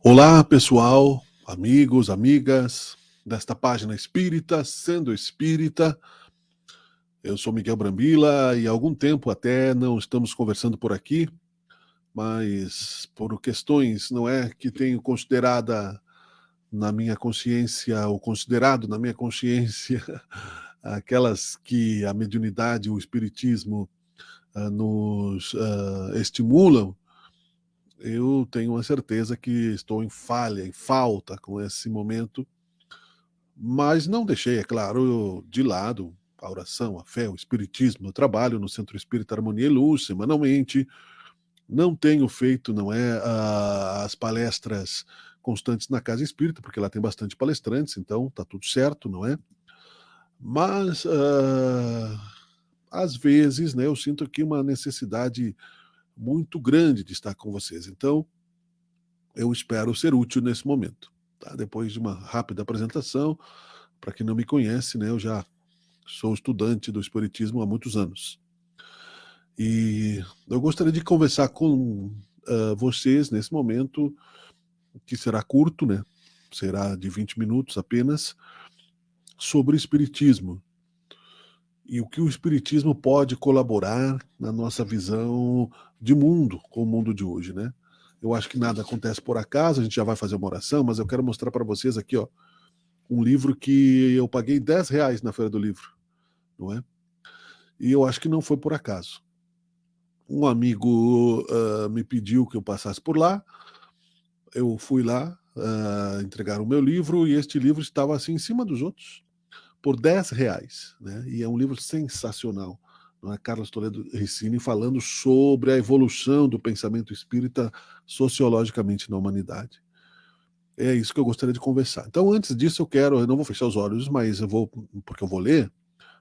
Olá, pessoal, amigos, amigas desta página espírita, sendo espírita. Eu sou Miguel Brambila e há algum tempo até não estamos conversando por aqui, mas por questões, não é, que tenho considerada na minha consciência, ou considerado na minha consciência, aquelas que a mediunidade, o espiritismo nos estimulam. Eu tenho uma certeza que estou em falha, em falta com esse momento. Mas não deixei, é claro, de lado a oração, a fé, o espiritismo. Eu trabalho no Centro Espírita Harmonia e Luz semanalmente. Não tenho feito, não é, as palestras constantes na Casa Espírita, porque lá tem bastante palestrantes, então tá tudo certo, não é? Mas às vezes, né, eu sinto aqui uma necessidade muito grande de estar com vocês. Então, eu espero ser útil nesse momento. Tá? Depois de uma rápida apresentação, para quem não me conhece, né, eu já sou estudante do Espiritismo há muitos anos. E eu gostaria de conversar com vocês nesse momento, que será curto, né? Será de 20 minutos apenas, sobre o Espiritismo. E o que o Espiritismo pode colaborar na nossa visão de mundo, com o mundo de hoje, né? Eu acho que nada acontece por acaso, a gente já vai fazer uma oração, mas eu quero mostrar para vocês aqui, ó, um livro que eu paguei R$ 10 na Feira do Livro, não é? E eu acho que não foi por acaso. Um amigo me pediu que eu passasse por lá, eu fui lá entregar o meu livro, e este livro estava assim em cima dos outros, por R$ 10, né? E é um livro sensacional, não é? Carlos Toledo Ricini falando sobre a evolução do pensamento espírita sociologicamente na humanidade. É isso que eu gostaria de conversar. Então, antes disso, eu não vou fechar os olhos, mas porque eu vou ler.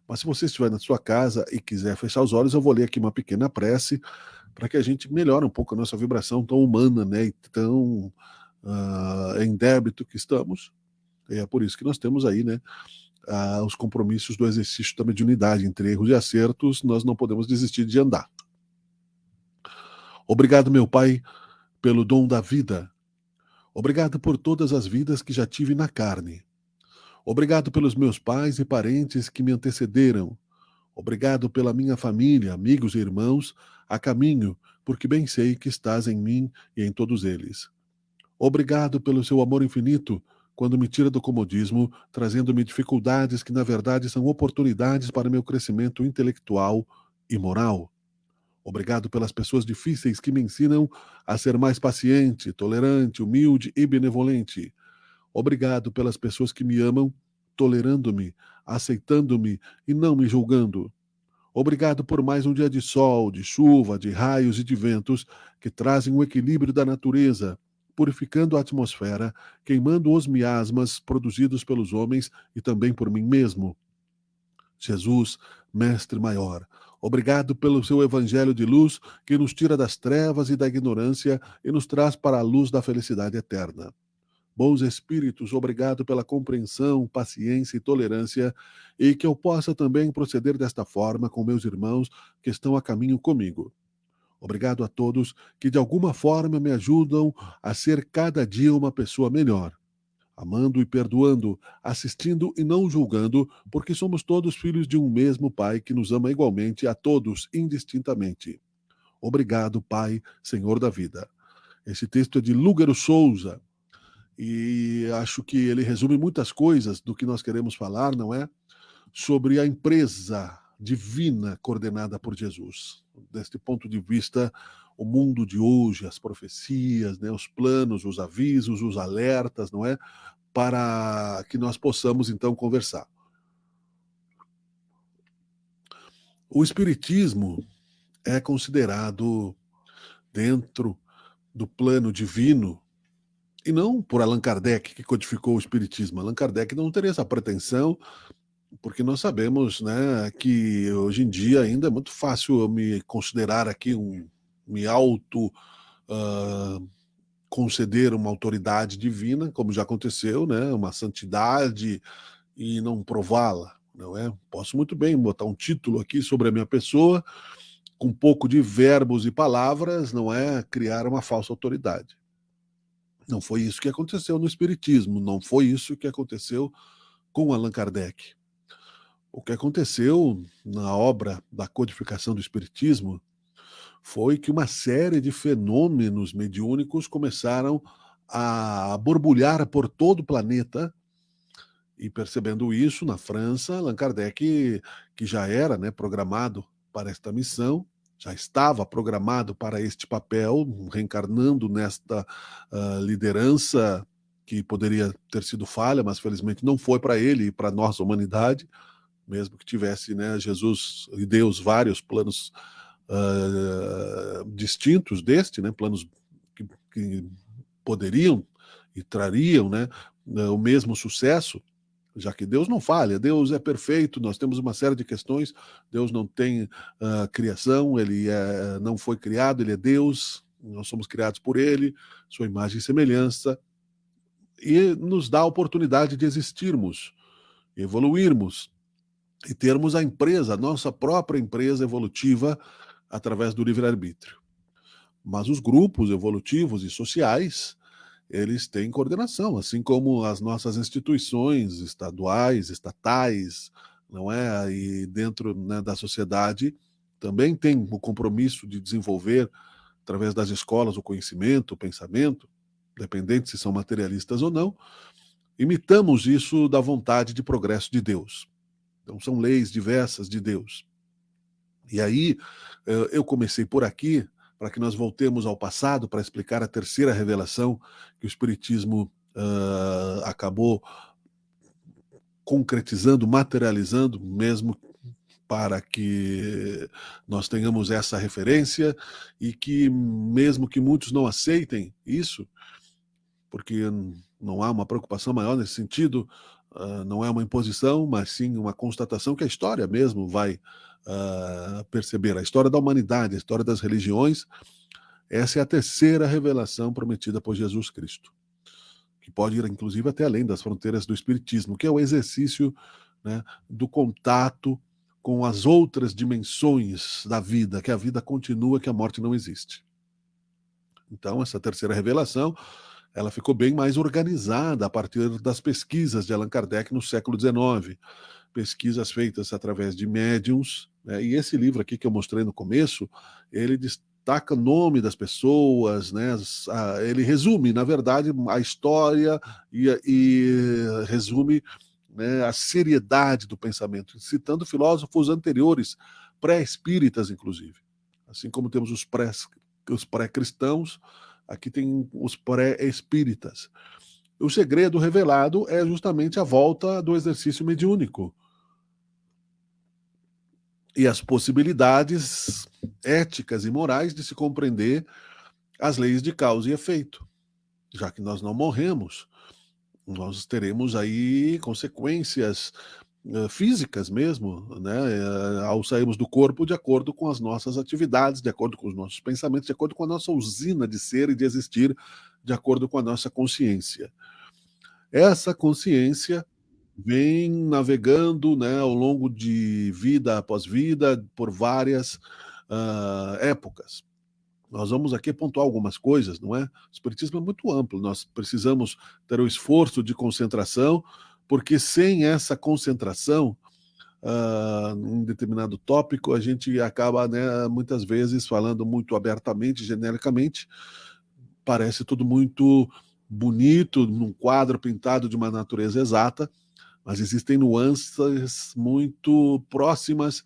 Mas se você estiver na sua casa e quiser fechar os olhos, eu vou ler aqui uma pequena prece para que a gente melhore um pouco a nossa vibração tão humana, né, e tão em débito que estamos. E é por isso que nós temos aí, né, os compromissos do exercício da mediunidade. Entre erros e acertos, nós não podemos desistir de andar. Obrigado, meu Pai, pelo dom da vida. Obrigado por todas as vidas que já tive na carne. Obrigado pelos meus pais e parentes que me antecederam. Obrigado pela minha família, amigos e irmãos, a caminho, porque bem sei que estás em mim e em todos eles. Obrigado pelo seu amor infinito, quando me tira do comodismo, trazendo-me dificuldades que, na verdade, são oportunidades para meu crescimento intelectual e moral. Obrigado pelas pessoas difíceis que me ensinam a ser mais paciente, tolerante, humilde e benevolente. Obrigado pelas pessoas que me amam, tolerando-me, aceitando-me e não me julgando. Obrigado por mais um dia de sol, de chuva, de raios e de ventos que trazem o equilíbrio da natureza, purificando a atmosfera, queimando os miasmas produzidos pelos homens e também por mim mesmo. Jesus, Mestre Maior, obrigado pelo seu evangelho de luz que nos tira das trevas e da ignorância e nos traz para a luz da felicidade eterna. Bons espíritos, obrigado pela compreensão, paciência e tolerância, e que eu possa também proceder desta forma com meus irmãos que estão a caminho comigo. Obrigado a todos que de alguma forma me ajudam a ser cada dia uma pessoa melhor, amando e perdoando, assistindo e não julgando, porque somos todos filhos de um mesmo Pai que nos ama igualmente a todos, indistintamente. Obrigado, Pai, Senhor da vida. Esse texto é de Lúgaro Souza, e acho que ele resume muitas coisas do que nós queremos falar, não é? Sobre a empresa divina coordenada por Jesus. Deste ponto de vista, o mundo de hoje, as profecias, né, os planos, os avisos, os alertas, não é? Para que nós possamos, então, conversar. O Espiritismo é considerado dentro do plano divino, e não por Allan Kardec, que codificou o Espiritismo. Allan Kardec não teria essa pretensão, porque nós sabemos, né, que hoje em dia ainda é muito fácil eu me considerar aqui me auto conceder uma autoridade divina, como já aconteceu, né, uma santidade, e não prová-la, não é? Posso muito bem botar um título aqui sobre a minha pessoa, com um pouco de verbos e palavras, não é? Criar uma falsa autoridade. Não foi isso que aconteceu no Espiritismo, não foi isso que aconteceu com Allan Kardec. O que aconteceu na obra da codificação do Espiritismo foi que uma série de fenômenos mediúnicos começaram a borbulhar por todo o planeta, e percebendo isso, na França, Allan Kardec, que já era, né, programado para esta missão, já estava programado para este papel, reencarnando nesta liderança que poderia ter sido falha, mas felizmente não foi para ele e para a nossa humanidade, mesmo que tivesse, né, Jesus e Deus vários planos distintos deste, né, planos que poderiam e trariam, né, o mesmo sucesso, já que Deus não falha, Deus é perfeito, nós temos uma série de questões, Deus não tem criação, ele não foi criado, ele é Deus, nós somos criados por ele, sua imagem e semelhança, e nos dá a oportunidade de existirmos, evoluirmos, e termos a empresa, a nossa própria empresa evolutiva, através do livre-arbítrio. Mas os grupos evolutivos e sociais, eles têm coordenação, assim como as nossas instituições estaduais, estatais, não é? E dentro, né, da sociedade também tem o compromisso de desenvolver, através das escolas, o conhecimento, o pensamento, independente se são materialistas ou não. Imitamos isso da vontade de progresso de Deus. Então, são leis diversas de Deus. E aí, eu comecei por aqui, para que nós voltemos ao passado, para explicar a terceira revelação que o Espiritismo acabou concretizando, materializando, mesmo para que nós tenhamos essa referência, e que, mesmo que muitos não aceitem isso, porque não há uma preocupação maior nesse sentido, não é uma imposição, mas sim uma constatação que a história mesmo vai perceber. A história da humanidade, a história das religiões, essa é a terceira revelação prometida por Jesus Cristo, que pode ir, inclusive, até além das fronteiras do Espiritismo, que é o exercício, né, do contato com as outras dimensões da vida, que a vida continua, que a morte não existe. Então, essa terceira revelação, ela ficou bem mais organizada a partir das pesquisas de Allan Kardec no século XIX, pesquisas feitas através de médiums, né? E esse livro aqui que eu mostrei no começo, ele destaca o nome das pessoas, né? Ele resume, na verdade, a história e resume, né, a seriedade do pensamento, citando filósofos anteriores, pré-espíritas, inclusive. Assim como temos os pré-cristãos, aqui tem os pré-espíritas. O segredo revelado é justamente a volta do exercício mediúnico e as possibilidades éticas e morais de se compreender as leis de causa e efeito. Já que nós não morremos, nós teremos aí consequências físicas mesmo, né, ao sairmos do corpo, de acordo com as nossas atividades, de acordo com os nossos pensamentos, de acordo com a nossa usina de ser e de existir, de acordo com a nossa consciência. Essa consciência vem navegando, né, ao longo de vida após vida, por várias épocas. Nós vamos aqui pontuar algumas coisas, não é? O espiritismo é muito amplo, nós precisamos ter o esforço de concentração, porque sem essa concentração, em determinado tópico, a gente acaba, né, muitas vezes falando muito abertamente, genericamente, parece tudo muito bonito, num quadro pintado de uma natureza exata, mas existem nuances muito próximas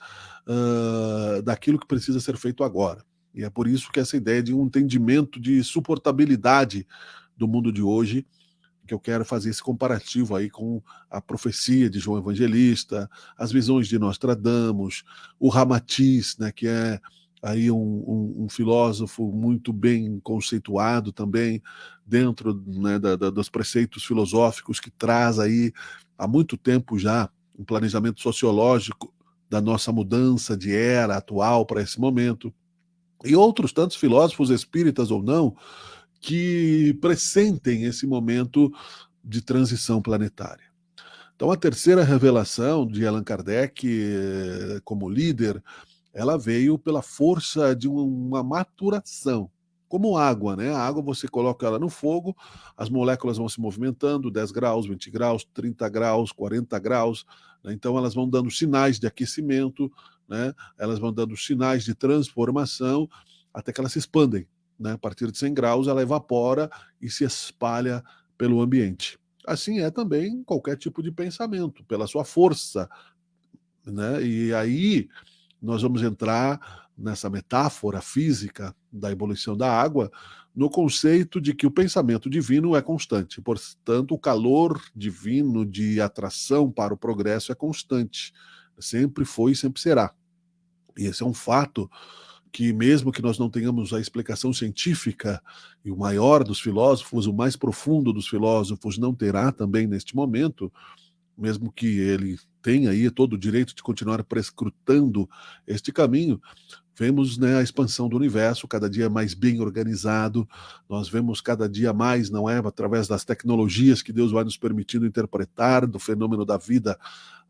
daquilo que precisa ser feito agora. E é por isso que essa ideia de um entendimento de suportabilidade do mundo de hoje, que eu quero fazer esse comparativo aí com a profecia de João Evangelista, as visões de Nostradamus, o Ramatiz, né, que é aí um filósofo muito bem conceituado também dentro, né, dos preceitos filosóficos, que traz aí há muito tempo já um planejamento sociológico da nossa mudança de era atual para esse momento, e outros tantos filósofos espíritas ou não, que pressentem esse momento de transição planetária. Então, a terceira revelação de Allan Kardec, como líder, ela veio pela força de uma maturação. como água, né? A água você coloca ela no fogo, as moléculas vão se movimentando, 10 graus, 20 graus, 30 graus, 40 graus, né? Então elas vão dando sinais de aquecimento, né? Elas vão dando sinais de transformação até que elas se expandem, né? A partir de 100 graus ela evapora e se espalha pelo ambiente. Assim é também qualquer tipo de pensamento, pela sua força, né? E aí nós vamos entrar nessa metáfora física da ebulição da água, no conceito de que o pensamento divino é constante, portanto, o calor divino de atração para o progresso é constante, sempre foi e sempre será. E esse é um fato que, mesmo que nós não tenhamos a explicação científica, e o maior dos filósofos, o mais profundo dos filósofos, não terá também neste momento, mesmo que ele tenha aí todo o direito de continuar prescrutando este caminho, vemos, né, a expansão do universo cada dia mais bem organizado, nós vemos cada dia mais, não é, através das tecnologias que Deus vai nos permitindo interpretar do fenômeno da vida,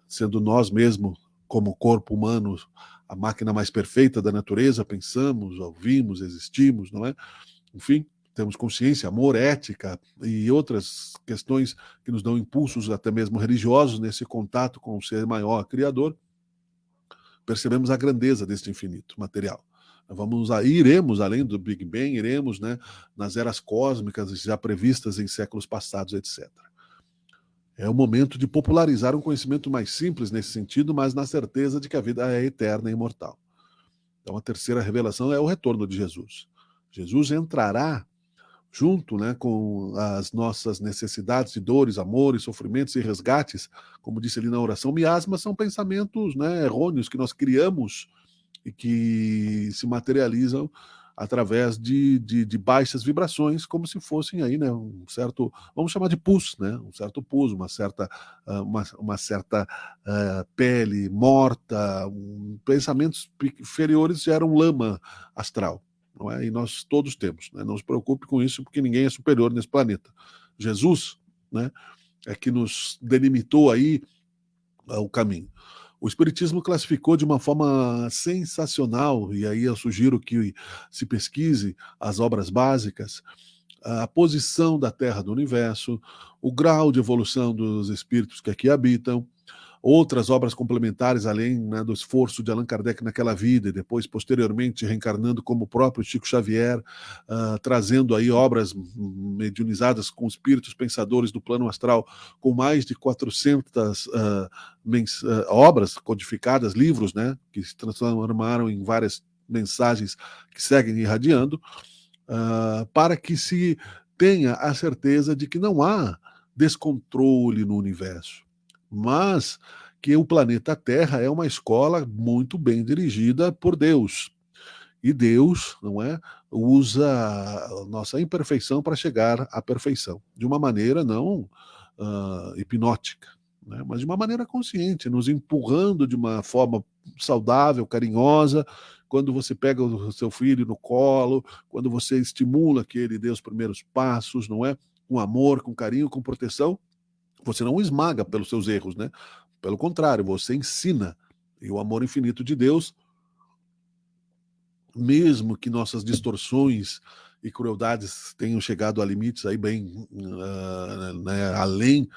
sendo nós mesmos, como corpo humano, a máquina mais perfeita da natureza, pensamos, ouvimos, existimos, não é? Enfim, temos consciência, amor, ética e outras questões que nos dão impulsos até mesmo religiosos nesse contato com o ser maior, criador. Percebemos a grandeza deste infinito material. Iremos além do Big Bang, iremos, né, nas eras cósmicas já previstas em séculos passados, etc. É o momento de popularizar um conhecimento mais simples nesse sentido, mas na certeza de que a vida é eterna e imortal. Então, a terceira revelação é o retorno de Jesus. Jesus entrará junto, né, com as nossas necessidades de dores, amores, sofrimentos e resgates, como disse ali na oração, miasmas são pensamentos, né, errôneos que nós criamos e que se materializam através de baixas vibrações, como se fossem aí, né, um certo, vamos chamar de pus, né, um certo pus, uma certa pele morta, pensamentos inferiores geram lama astral, não é? E nós todos temos, né? Não se preocupe com isso, porque ninguém é superior nesse planeta. Jesus, né, é que nos delimitou aí o caminho. O Espiritismo classificou de uma forma sensacional, e aí eu sugiro que se pesquise as obras básicas, a posição da Terra no universo, o grau de evolução dos espíritos que aqui habitam, outras obras complementares, além, né, do esforço de Allan Kardec naquela vida, e depois, posteriormente, reencarnando como o próprio Chico Xavier, trazendo aí obras mediunizadas com espíritos pensadores do plano astral, com mais de 400 obras codificadas, livros, né, que se transformaram em várias mensagens que seguem irradiando, para que se tenha a certeza de que não há descontrole no universo, mas que o planeta Terra é uma escola muito bem dirigida por Deus. E Deus, não é, usa a nossa imperfeição para chegar à perfeição, de uma maneira não hipnótica, né, mas de uma maneira consciente, nos empurrando de uma forma saudável, carinhosa. Quando você pega o seu filho no colo, quando você estimula que ele dê os primeiros passos, não é? Com amor, com carinho, com proteção, você não o esmaga pelos seus erros, né? Pelo contrário, você ensina. E o amor infinito de Deus, mesmo que nossas distorções e crueldades tenham chegado a limites aí bem né, além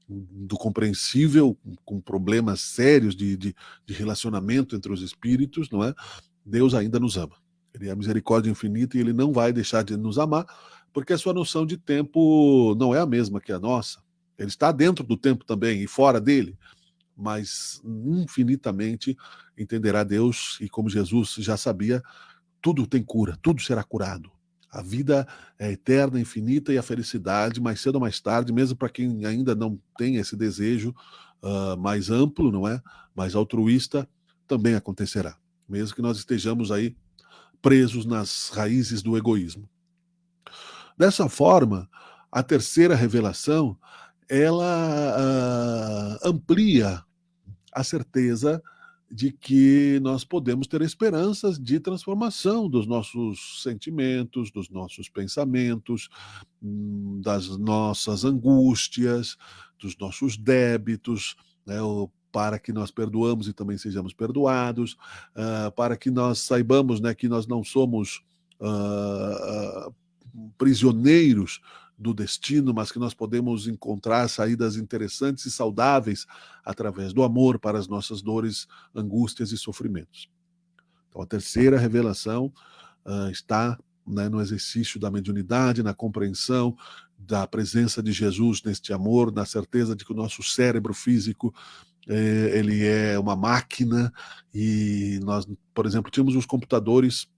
do compreensível, com problemas sérios de relacionamento entre os espíritos, não é? Deus ainda nos ama. Ele é a misericórdia infinita e ele não vai deixar de nos amar, porque a sua noção de tempo não é a mesma que a nossa. Ele está dentro do tempo também e fora dele, mas infinitamente entenderá Deus, e como Jesus já sabia, tudo tem cura, tudo será curado. A vida é eterna, infinita, e a felicidade, mais cedo ou mais tarde, mesmo para quem ainda não tem esse desejo mais amplo, não é? Mais altruísta, também acontecerá. Mesmo que nós estejamos aí presos nas raízes do egoísmo. Dessa forma, a terceira revelação, ela amplia a certeza de que nós podemos ter esperanças de transformação dos nossos sentimentos, dos nossos pensamentos, das nossas angústias, dos nossos débitos, né, para que nós perdoamos e também sejamos perdoados, para que nós saibamos, né, que nós não somos prisioneiros do destino, mas que nós podemos encontrar saídas interessantes e saudáveis através do amor para as nossas dores, angústias e sofrimentos. Então, a terceira revelação está, né, no exercício da mediunidade, na compreensão da presença de Jesus neste amor, na certeza de que o nosso cérebro físico ele é uma máquina, e nós, por exemplo, tínhamos os computadores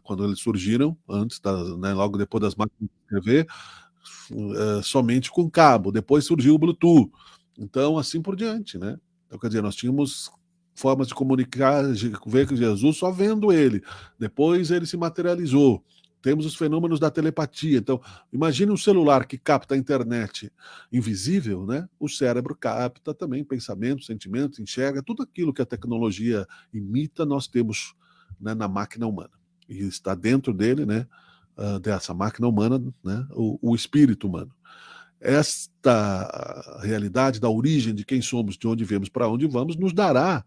quando eles surgiram, né, logo depois das máquinas de escrever, somente com cabo, depois surgiu o Bluetooth, então assim por diante, né? Então, quer dizer, nós tínhamos formas de comunicar, de ver com Jesus só vendo ele, depois ele se materializou, temos os fenômenos da telepatia. Então, imagine um celular que capta a internet invisível, né? O cérebro capta também pensamentos, sentimentos, enxerga tudo aquilo que a tecnologia imita, nós temos, né, na máquina humana, e está dentro dele, né, dessa máquina humana, né, o espírito humano. Esta realidade da origem de quem somos, de onde viemos, para onde vamos, nos dará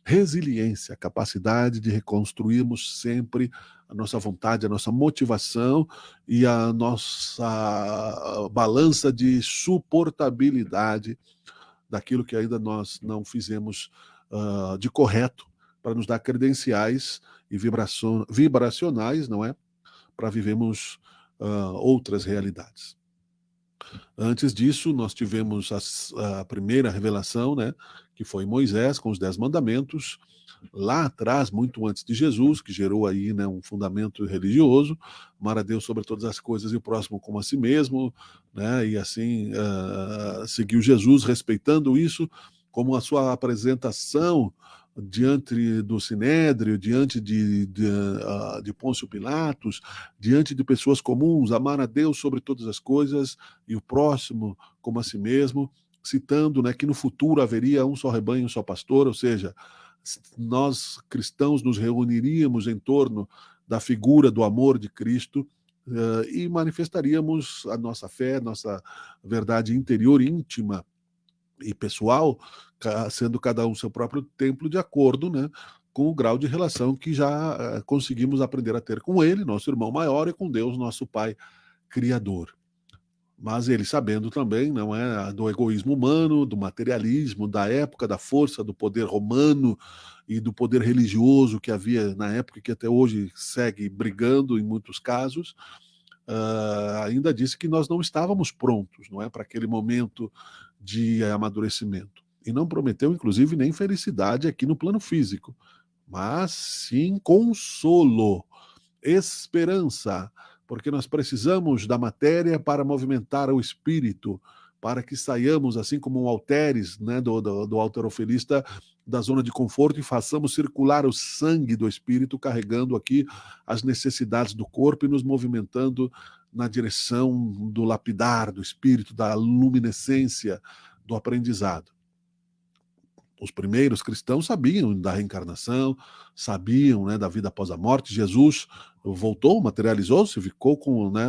resiliência, a capacidade de reconstruirmos sempre a nossa vontade, a nossa motivação e a nossa balança de suportabilidade daquilo que ainda nós não fizemos de correto, para nos dar credenciais e vibracionais, não é? Para vivermos outras realidades. Antes disso, nós tivemos a primeira revelação, né, que foi Moisés com os 10 mandamentos, lá atrás, muito antes de Jesus, que gerou aí, né, um fundamento religioso, amar a Deus sobre todas as coisas e o próximo como a si mesmo, né, e assim seguiu Jesus respeitando isso como a sua apresentação diante do Sinédrio, diante de Pôncio Pilatos, diante de pessoas comuns, amar a Deus sobre todas as coisas e o próximo como a si mesmo, citando, né, que no futuro haveria um só rebanho, um só pastor, ou seja, nós cristãos nos reuniríamos em torno da figura do amor de Cristo e manifestaríamos a nossa fé, nossa verdade interior, íntima e pessoal, sendo cada um seu próprio templo de acordo, né, com o grau de relação que já conseguimos aprender a ter com ele, nosso irmão maior, e com Deus, nosso Pai Criador. Mas ele sabendo também, não é, do egoísmo humano, do materialismo, da época, da força, do poder romano e do poder religioso que havia na época e que até hoje segue brigando em muitos casos, ainda disse que nós não estávamos prontos, não é, para aquele momento de amadurecimento. E não prometeu, inclusive, nem felicidade aqui no plano físico, mas sim consolo, esperança, porque nós precisamos da matéria para movimentar o espírito, para que saiamos, assim como um halteres, né, do halterofilista, da zona de conforto e façamos circular o sangue do espírito, carregando aqui as necessidades do corpo e nos movimentando na direção do lapidar do espírito, da luminescência do aprendizado. Os primeiros cristãos sabiam da reencarnação, sabiam, né, da vida após a morte. Jesus voltou, materializou-se, ficou com, né,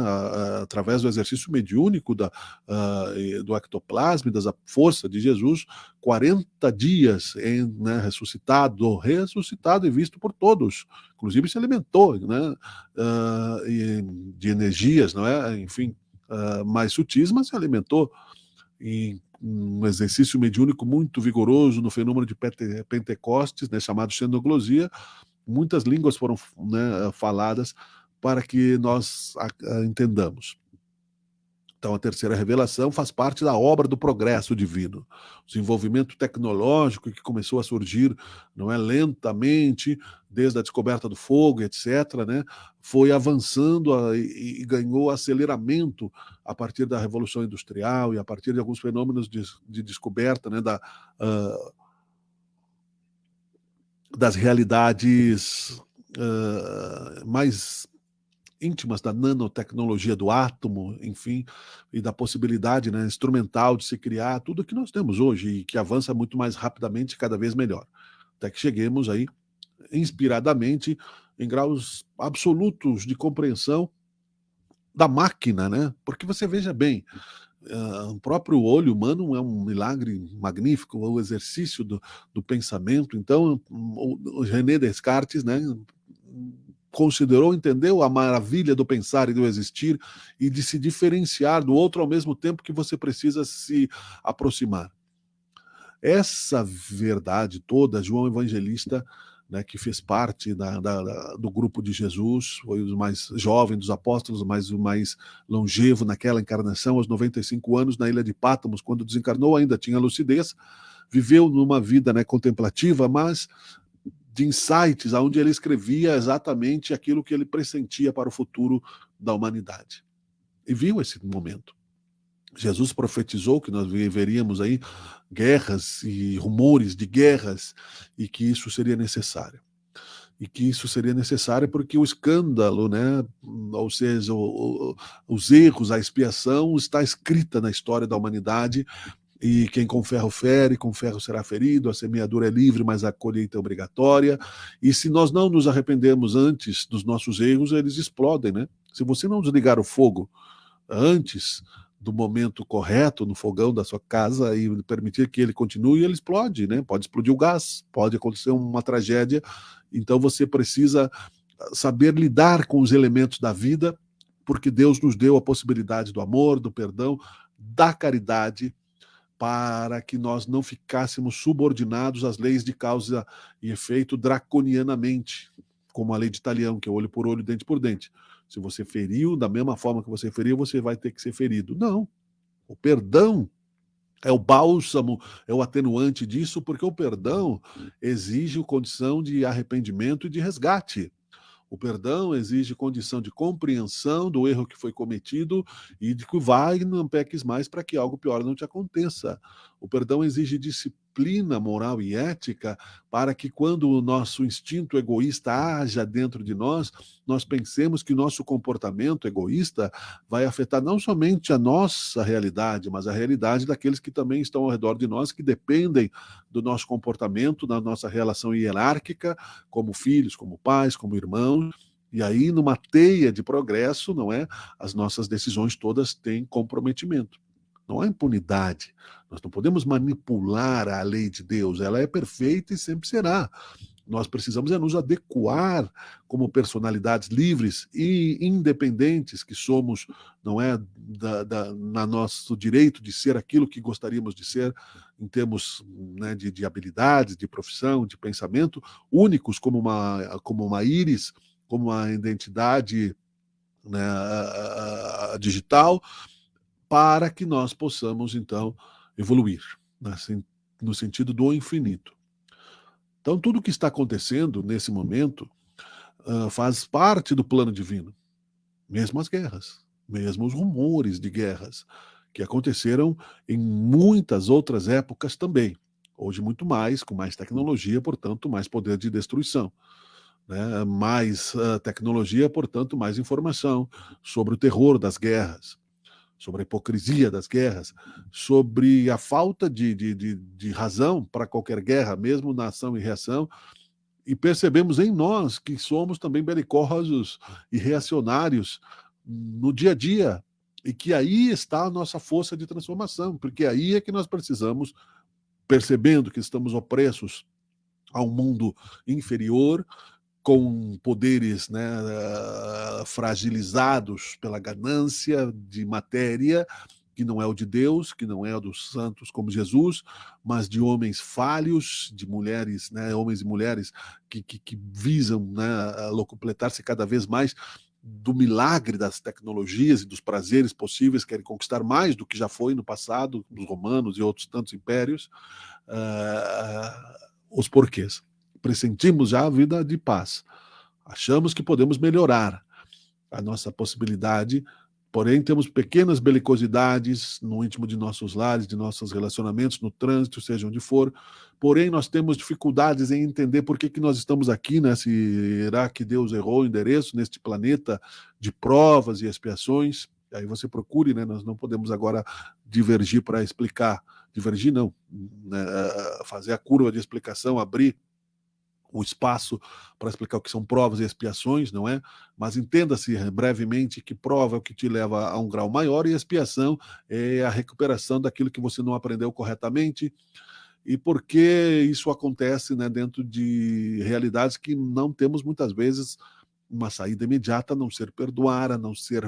através do exercício mediúnico do ectoplasma e da força de Jesus, 40 dias né, ressuscitado e visto por todos. Inclusive se alimentou, né, de energias, não é? Enfim, mais sutis, mas se alimentou em um exercício mediúnico muito vigoroso no fenômeno de Pentecostes, né, chamado xenoglosia. Muitas línguas foram, né, faladas para que nós entendamos. Então, a terceira revelação faz parte da obra do progresso divino. O desenvolvimento tecnológico que começou a surgir, não é, lentamente, desde a descoberta do fogo, etc., né, foi avançando e ganhou aceleramento a partir da Revolução Industrial e a partir de alguns fenômenos de descoberta, né, das realidades mais íntimas da nanotecnologia do átomo, enfim, e da possibilidade, né, instrumental de se criar tudo que nós temos hoje e que avança muito mais rapidamente e cada vez melhor. Até que cheguemos aí, inspiradamente, em graus absolutos de compreensão da máquina, né? Porque você veja bem, o próprio olho humano é um milagre magnífico, o exercício do pensamento. Então, o René Descartes, né, considerou, entendeu a maravilha do pensar e do existir e de se diferenciar do outro ao mesmo tempo que você precisa se aproximar. Essa verdade toda, João Evangelista, né, que fez parte do grupo de Jesus, foi o mais jovem dos apóstolos, mas o mais longevo naquela encarnação, aos 95 anos, na ilha de Pátmos, quando desencarnou, ainda tinha lucidez, viveu numa vida, né, contemplativa, mas de insights, onde ele escrevia exatamente aquilo que ele pressentia para o futuro da humanidade. E viu esse momento. Jesus profetizou que nós viveríamos aí guerras e rumores de guerras e que isso seria necessário. E que isso seria necessário porque o escândalo, né, ou seja, os erros, a expiação está escrita na história da humanidade, e quem com ferro fere, com ferro será ferido, a semeadura é livre, mas a colheita é obrigatória, e se nós não nos arrependemos antes dos nossos erros, eles explodem, né? Se você não desligar o fogo antes do momento correto no fogão da sua casa e permitir que ele continue, ele explode, né? Pode explodir o gás, pode acontecer uma tragédia. Então você precisa saber lidar com os elementos da vida, porque Deus nos deu a possibilidade do amor, do perdão, da caridade, para que nós não ficássemos subordinados às leis de causa e efeito draconianamente, como a lei de Talião, que é olho por olho, dente por dente. Se você feriu, da mesma forma que você feriu, você vai ter que ser ferido. Não. O perdão é o bálsamo, é o atenuante disso, porque o perdão exige condição de arrependimento e de resgate. O perdão exige condição de compreensão do erro que foi cometido e de que vai e não peques mais para que algo pior não te aconteça. O perdão exige disciplina moral e ética para que quando o nosso instinto egoísta haja dentro de nós, nós pensemos que o nosso comportamento egoísta vai afetar não somente a nossa realidade, mas a realidade daqueles que também estão ao redor de nós, que dependem do nosso comportamento, da nossa relação hierárquica, como filhos, como pais, como irmãos. E aí, numa teia de progresso, não é? As nossas decisões todas têm comprometimento. Não há impunidade. Nós não podemos manipular a lei de Deus. Ela é perfeita e sempre será. Nós precisamos nos adequar como personalidades livres e independentes que somos, não é, na nosso direito de ser aquilo que gostaríamos de ser em termos, né, de habilidades, de profissão, de pensamento, únicos como uma íris, como uma identidade, né, digital, para que nós possamos, então, evoluir, né, no sentido do infinito. Então, tudo o que está acontecendo nesse momento faz parte do plano divino. Mesmo as guerras, mesmo os rumores de guerras, que aconteceram em muitas outras épocas também. Hoje, muito mais, com mais tecnologia, portanto, mais poder de destruição. Né? Mais tecnologia, portanto, mais informação sobre o terror das guerras, sobre a hipocrisia das guerras, sobre a falta de razão para qualquer guerra, mesmo na ação e reação, e percebemos em nós que somos também belicosos e reacionários no dia a dia, e que aí está a nossa força de transformação, porque aí é que nós precisamos, percebendo que estamos opressos a um mundo inferior, com poderes, né, fragilizados pela ganância de matéria, que não é o de Deus, que não é o dos santos como Jesus, mas de homens falhos, de mulheres, né, homens e mulheres que visam, né, locupletar-se cada vez mais do milagre das tecnologias e dos prazeres possíveis, querem conquistar mais do que já foi no passado, dos romanos e outros tantos impérios. Os porquês. Pressentimos já a vida de paz. Achamos que podemos melhorar a nossa possibilidade, porém temos pequenas belicosidades no íntimo de nossos lares, de nossos relacionamentos, no trânsito, seja onde for. Porém, nós temos dificuldades em entender por que nós estamos aqui, né? Será que Deus errou o endereço neste planeta de provas e expiações? Aí você procure, né? Nós não podemos agora divergir para explicar. Divergir não, né? Fazer a curva de explicação, abrir o espaço para explicar o que são provas e expiações, não é? Mas entenda-se brevemente que prova é o que te leva a um grau maior e expiação é a recuperação daquilo que você não aprendeu corretamente. E por que isso acontece, né, dentro de realidades que não temos muitas vezes uma saída imediata, a não ser perdoar, a não ser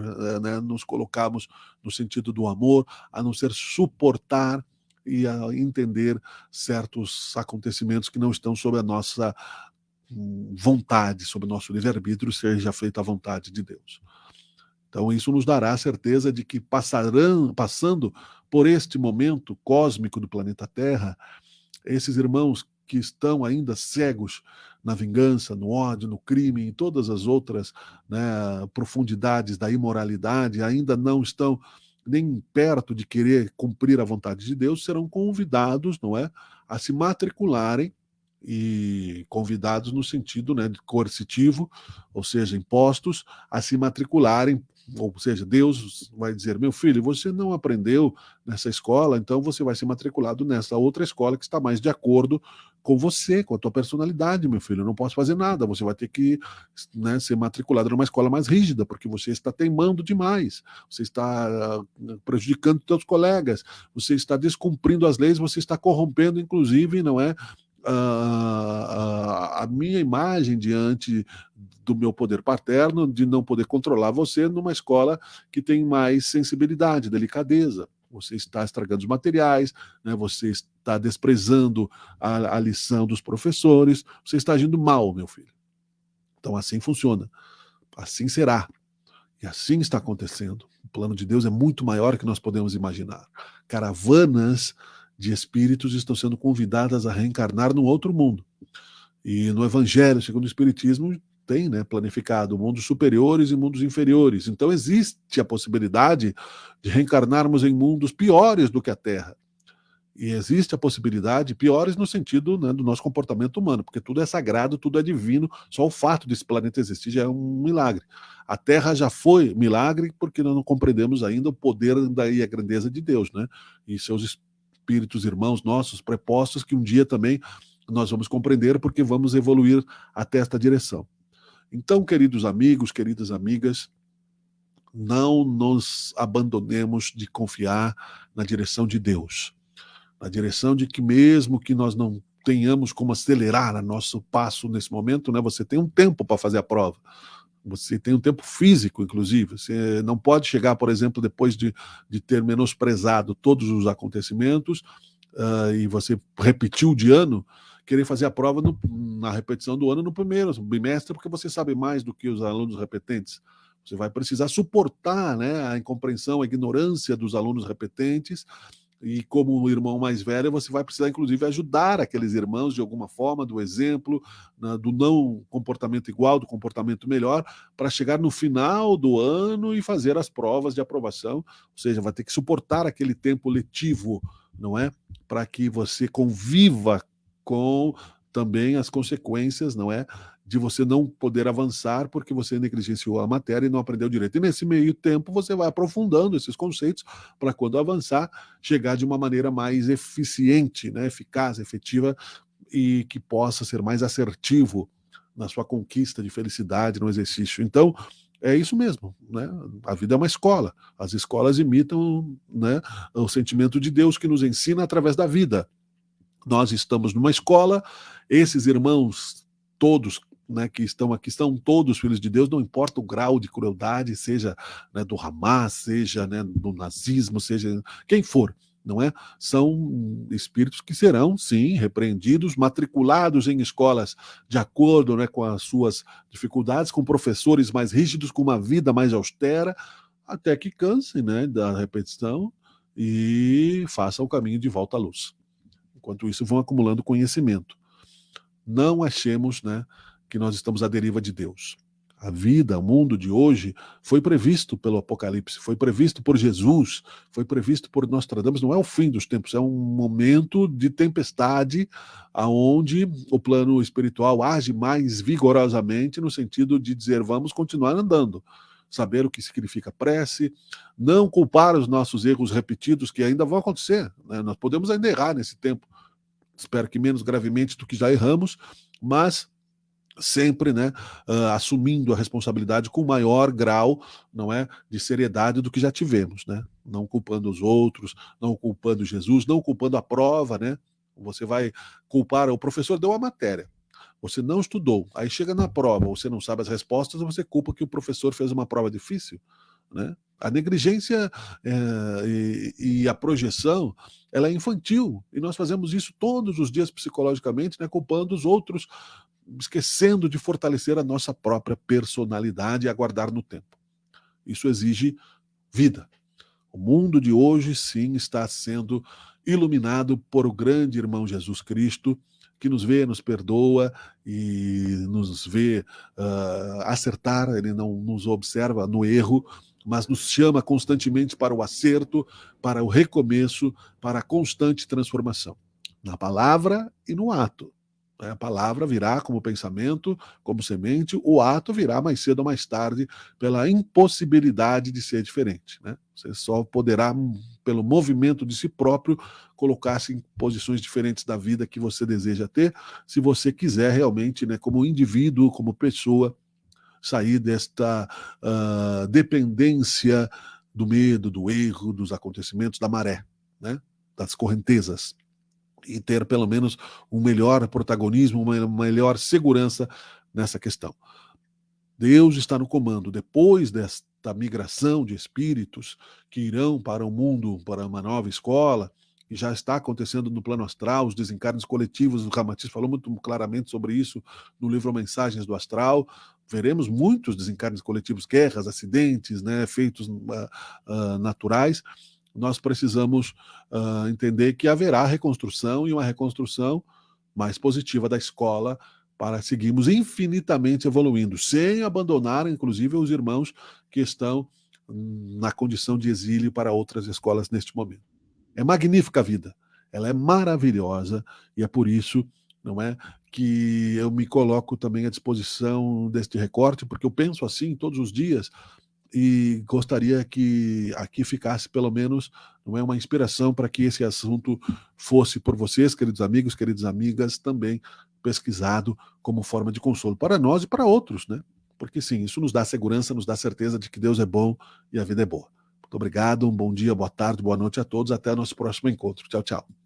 nos colocarmos no sentido do amor, a não ser suportar e a entender certos acontecimentos que não estão sob a nossa vontade, sob o nosso livre-arbítrio, seja feita a vontade de Deus. Então, isso nos dará a certeza de que passando por este momento cósmico do planeta Terra, esses irmãos que estão ainda cegos na vingança, no ódio, no crime, em todas as outras, né, profundidades da imoralidade, ainda não estão nem perto de querer cumprir a vontade de Deus, serão convidados, não é, a se matricularem, e convidados no sentido, né, de coercitivo, ou seja, impostos a se matricularem. Ou seja, Deus vai dizer: meu filho, você não aprendeu nessa escola, então você vai ser matriculado nessa outra escola que está mais de acordo com você, com a tua personalidade, meu filho. Eu não posso fazer nada, você vai ter que, né, ser matriculado numa escola mais rígida, porque você está teimando demais, você está prejudicando teus colegas, você está descumprindo as leis, você está corrompendo, inclusive, não é, a minha imagem diante do meu poder paterno, de não poder controlar você numa escola que tem mais sensibilidade, delicadeza. Você está estragando os materiais, né? Você está desprezando a lição dos professores, você está agindo mal, meu filho. Então, assim funciona, assim será, e assim está acontecendo. O plano de Deus é muito maior do que nós podemos imaginar. Caravanas de espíritos estão sendo convidadas a reencarnar num outro mundo. E no Evangelho, segundo o Espiritismo, tem, né, planificado mundos superiores e mundos inferiores. Então existe a possibilidade de reencarnarmos em mundos piores do que a Terra. E existe a possibilidade, piores no sentido, né, do nosso comportamento humano, porque tudo é sagrado, tudo é divino, só o fato desse planeta existir já é um milagre. A Terra já foi milagre porque nós não compreendemos ainda o poder e a grandeza de Deus, né? E seus espíritos irmãos nossos prepostos, que um dia também nós vamos compreender, porque vamos evoluir até esta direção. Então, queridos amigos, queridas amigas, não nos abandonemos de confiar na direção de Deus, na direção de que mesmo que nós não tenhamos como acelerar nosso passo nesse momento, né, você tem um tempo para fazer a prova. Você tem um tempo físico, inclusive. Você não pode chegar, por exemplo, depois de ter menosprezado todos os acontecimentos, e você repetiu de ano, querer fazer a prova na repetição do ano no primeiro bimestre, porque você sabe mais do que os alunos repetentes. Você vai precisar suportar, né, a incompreensão, a ignorância dos alunos repetentes, e como um irmão mais velho, você vai precisar, inclusive, ajudar aqueles irmãos de alguma forma, do exemplo, do não comportamento igual, do comportamento melhor, para chegar no final do ano e fazer as provas de aprovação. Ou seja, vai ter que suportar aquele tempo letivo, não é? Para que você conviva com também as consequências, não é? De você não poder avançar porque você negligenciou a matéria e não aprendeu direito. E nesse meio tempo você vai aprofundando esses conceitos para, quando avançar, chegar de uma maneira mais eficiente, né? Eficaz, efetiva, e que possa ser mais assertivo na sua conquista de felicidade no exercício. Então, é isso mesmo, né? A vida é uma escola. As escolas imitam, né, o sentimento de Deus que nos ensina através da vida. Nós estamos numa escola, esses irmãos todos, né, que estão aqui, são todos filhos de Deus, não importa o grau de crueldade, seja, né, do Hamas, seja, né, do nazismo, seja quem for, não é? São espíritos que serão, sim, repreendidos, matriculados em escolas de acordo, né, com as suas dificuldades, com professores mais rígidos, com uma vida mais austera, até que cansem, né, da repetição e façam o caminho de volta à luz. Enquanto isso, vão acumulando conhecimento. Não achemos, né, que nós estamos à deriva de Deus. A vida, o mundo de hoje foi previsto pelo Apocalipse, foi previsto por Jesus, foi previsto por Nostradamus. Não é o fim dos tempos, é um momento de tempestade aonde o plano espiritual age mais vigorosamente no sentido de dizer: vamos continuar andando. Saber o que significa prece, não culpar os nossos erros repetidos que ainda vão acontecer, né? Nós podemos ainda errar nesse tempo, espero que menos gravemente do que já erramos, mas sempre, né, assumindo a responsabilidade com maior grau, não é, de seriedade do que já tivemos, né? Não culpando os outros, não culpando Jesus, não culpando a prova, né? Você vai culpar, o professor deu a matéria. Você não estudou, aí chega na prova, você não sabe as respostas, você culpa que o professor fez uma prova difícil, né? A negligência e a projeção, ela é infantil, e nós fazemos isso todos os dias psicologicamente, né, culpando os outros, esquecendo de fortalecer a nossa própria personalidade e aguardar no tempo. Isso exige vida. O mundo de hoje, sim, está sendo iluminado por o grande irmão Jesus Cristo, que nos vê, nos perdoa e nos vê acertar. Ele não nos observa no erro, mas nos chama constantemente para o acerto, para o recomeço, para a constante transformação, na palavra e no ato. A palavra virá como pensamento, como semente, o ato virá mais cedo ou mais tarde, pela impossibilidade de ser diferente, né? Você só poderá, pelo movimento de si próprio, colocar-se em posições diferentes da vida que você deseja ter, se você quiser realmente, né, como indivíduo, como pessoa, sair desta dependência do medo, do erro, dos acontecimentos, da maré, né? Das correntezas, e ter pelo menos um melhor protagonismo, uma melhor segurança nessa questão. Deus está no comando. Depois desta migração de espíritos que irão para o mundo, para uma nova escola, e já está acontecendo no plano astral, os desencarnes coletivos, o Ramatiz falou muito claramente sobre isso no livro Mensagens do Astral. Veremos muitos desencarnes coletivos, guerras, acidentes, né, feitos naturais. Nós precisamos entender que haverá reconstrução, e uma reconstrução mais positiva da escola, para seguirmos infinitamente evoluindo, sem abandonar, inclusive, os irmãos que estão na condição de exílio para outras escolas neste momento. É magnífica a vida, ela é maravilhosa, e é por isso, não é, que eu me coloco também à disposição deste recorte, porque eu penso assim todos os dias, e gostaria que aqui ficasse pelo menos, não é, uma inspiração para que esse assunto fosse por vocês, queridos amigos, queridas amigas, também pesquisado como forma de consolo para nós e para outros, né? Porque sim, isso nos dá segurança, nos dá certeza de que Deus é bom e a vida é boa. Muito obrigado, um bom dia, boa tarde, boa noite a todos, até o nosso próximo encontro. Tchau, tchau.